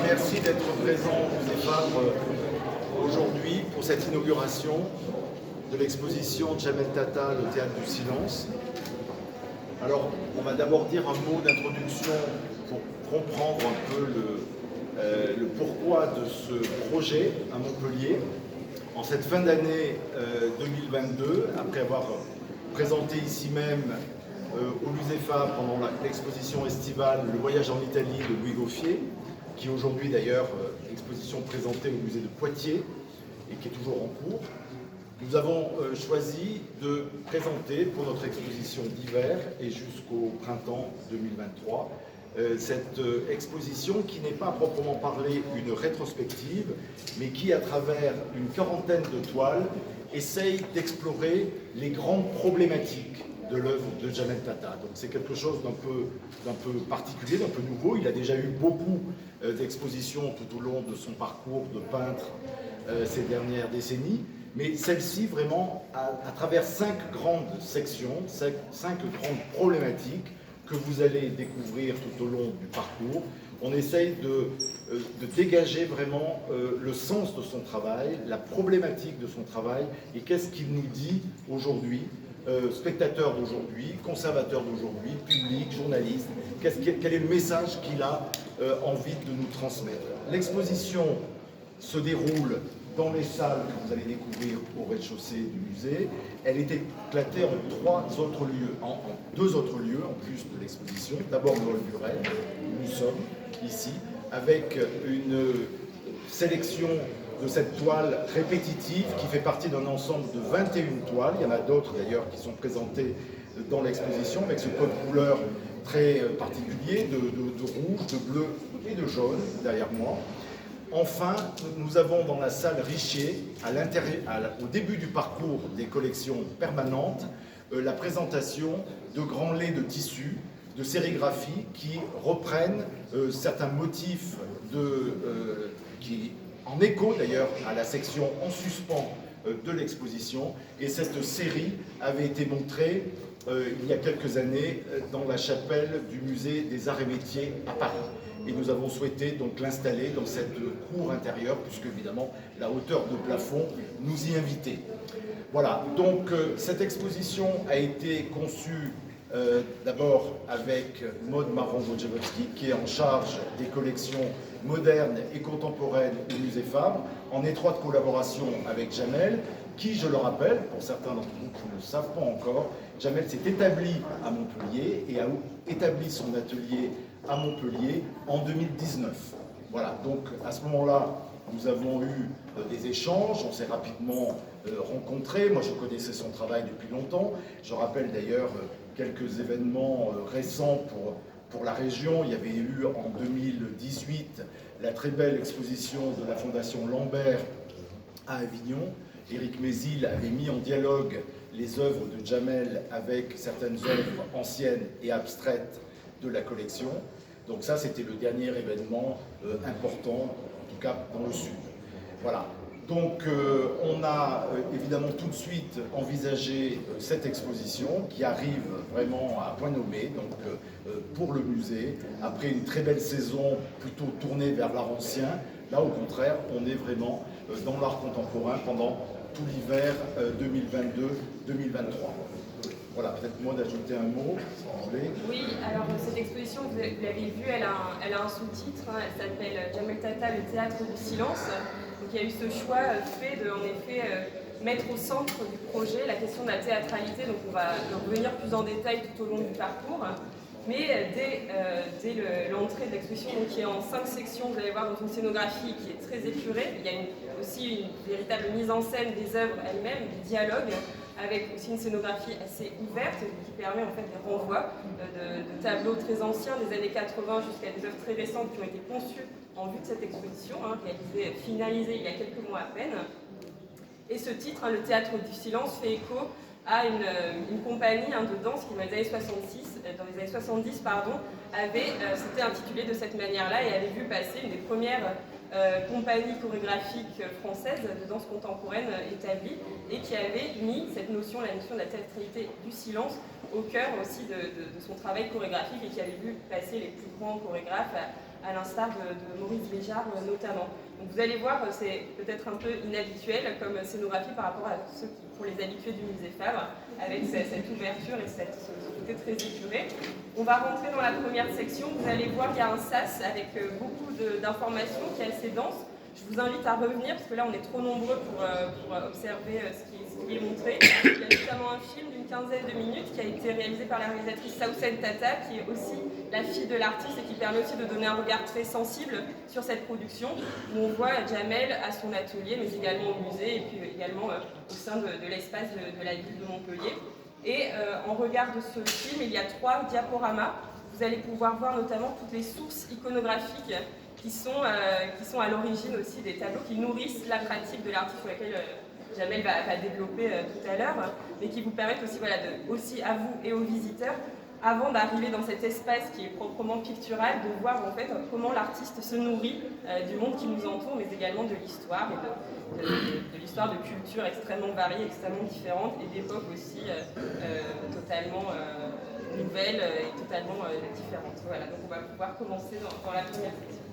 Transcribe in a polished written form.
merci d'être présent au Musée Fabre aujourd'hui pour cette inauguration de l'exposition Jamel Tata, le théâtre du silence. Alors, on va d'abord dire un mot d'introduction pour comprendre un peu le pourquoi de ce projet à Montpellier. En cette fin d'année 2022, après avoir présenté ici même au Musée Fabre pendant l'exposition estivale Le voyage en Italie de Louis Gauffier, qui aujourd'hui d'ailleurs exposition présentée au musée de Poitiers et qui est toujours en cours, nous avons choisi de présenter pour notre exposition d'hiver et jusqu'au printemps 2023 cette exposition qui n'est pas à proprement parler une rétrospective, mais qui, à travers une quarantaine de toiles, essaye d'explorer les grandes problématiques de l'œuvre de Jamel Tata. Donc c'est quelque chose d'un peu particulier, d'un peu nouveau. Il a déjà eu beaucoup d'expositions tout au long de son parcours de peintre ces dernières décennies, mais celle-ci vraiment à travers 5 grandes sections, 5 grandes problématiques que vous allez découvrir tout au long du parcours. On essaye de dégager vraiment le sens de son travail, la problématique de son travail et qu'est-ce qu'il nous dit aujourd'hui, spectateurs d'aujourd'hui, conservateurs d'aujourd'hui, public, journalistes, quel est le message qu'il a envie de nous transmettre. L'exposition se déroule dans les salles que vous allez découvrir au rez-de-chaussée du musée. Elle est éclatée en 2 autres lieux en plus de l'exposition. D'abord le hall Burel, où nous sommes ici, avec une sélection de cette toile répétitive qui fait partie d'un ensemble de 21 toiles. Il y en a d'autres d'ailleurs qui sont présentées dans l'exposition avec ce code couleur très particulier de rouge, de bleu et de jaune derrière moi. Enfin, nous avons dans la salle Richier, au début du parcours des collections permanentes, la présentation de grands laits de tissus, de sérigraphie qui reprennent certains motifs qui, en écho d'ailleurs à la section en suspens de l'exposition. Et cette série avait été montrée il y a quelques années dans la chapelle du musée des Arts et Métiers à Paris. Et nous avons souhaité donc l'installer dans cette cour intérieure, puisque évidemment la hauteur de plafond nous y invitait. Voilà, donc cette exposition a été conçue d'abord avec Maud Marron-Wojciechowski, qui est en charge des collections modernes et contemporaines au Musée Fabre, en étroite collaboration avec Jamel, qui, je le rappelle, pour certains d'entre vous qui ne le savent pas encore, Jamel s'est établi à Montpellier et a établi son atelier à Montpellier en 2019. Voilà, donc à ce moment-là, nous avons eu des échanges, on s'est rapidement rencontrés. Moi, je connaissais son travail depuis longtemps. Je rappelle d'ailleurs quelques événements récents pour la région. Il y avait eu en 2018 la très belle exposition de la Fondation Lambert à Avignon. Éric Mézil avait mis en dialogue les œuvres de Jamel avec certaines œuvres anciennes et abstraites de la collection. Donc ça, c'était le dernier événement important, en tout cas dans le Sud. Voilà. Donc on a évidemment tout de suite envisagé cette exposition qui arrive vraiment à point nommé donc, pour le musée, après une très belle saison plutôt tournée vers l'art ancien. Là, au contraire, on est vraiment dans l'art contemporain pendant tout l'hiver 2022-2023. Voilà, peut-être moi d'ajouter un mot, si vous voulez. Oui, alors cette exposition, vous l'avez vue, elle a un sous-titre, hein, elle s'appelle Jamel Tata, le théâtre du silence. Donc il y a eu ce choix fait de, en effet, mettre au centre du projet la question de la théâtralité. Donc on va en revenir plus en détail tout au long du parcours. Mais dès l'entrée de l'exposition, qui est en 5 sections, vous allez voir dans une scénographie qui est très épurée. Il y a aussi une véritable mise en scène des œuvres elles-mêmes, des dialogues, avec aussi une scénographie assez ouverte qui permet en fait des renvois de tableaux très anciens des années 80 jusqu'à des œuvres très récentes qui ont été conçues en vue de cette exposition, réalisée, finalisée il y a quelques mois à peine. Et ce titre, le théâtre du silence, fait écho à une compagnie de danse qui dans les années 70 s'était intitulée de cette manière-là et avait vu passer une des premières compagnies chorégraphiques françaises de danse contemporaine établies et qui avait mis cette notion, la notion de la théâtralité du silence au cœur aussi de son travail chorégraphique et qui avait vu passer les plus grands chorégraphes à l'instar de Maurice Béjart notamment. Donc vous allez voir, c'est peut-être un peu inhabituel comme scénographie par rapport à ceux qui, pour les habitués du musée Fabre, avec cette ouverture et ce côté très épuré. On va rentrer dans la première section, vous allez voir qu'il y a un sas avec beaucoup d'informations qui est assez dense. Je vous invite à revenir, parce que là on est trop nombreux pour observer ce qui est montré. Il y a notamment un film d'une quinzaine de minutes qui a été réalisé par la réalisatrice Saoussen Tata, qui est aussi la fille de l'artiste et qui permet aussi de donner un regard très sensible sur cette production, où on voit Jamel à son atelier, mais également au musée, et puis également au sein de l'espace de la ville de Montpellier. Et en regard de ce film, il y a 3 diaporamas. Vous allez pouvoir voir notamment toutes les sources iconographiques qui sont à l'origine aussi des tableaux, qui nourrissent la pratique de l'artiste sur laquelle Jamel va développer tout à l'heure, mais qui vous permettent aussi, voilà, aussi à vous et aux visiteurs, avant d'arriver dans cet espace qui est proprement pictural, de voir en fait comment l'artiste se nourrit du monde qui nous entoure, mais également de l'histoire, et de l'histoire de cultures extrêmement variées, extrêmement différentes, et d'époques aussi totalement nouvelles et totalement différentes. Voilà, donc on va pouvoir commencer dans la première section.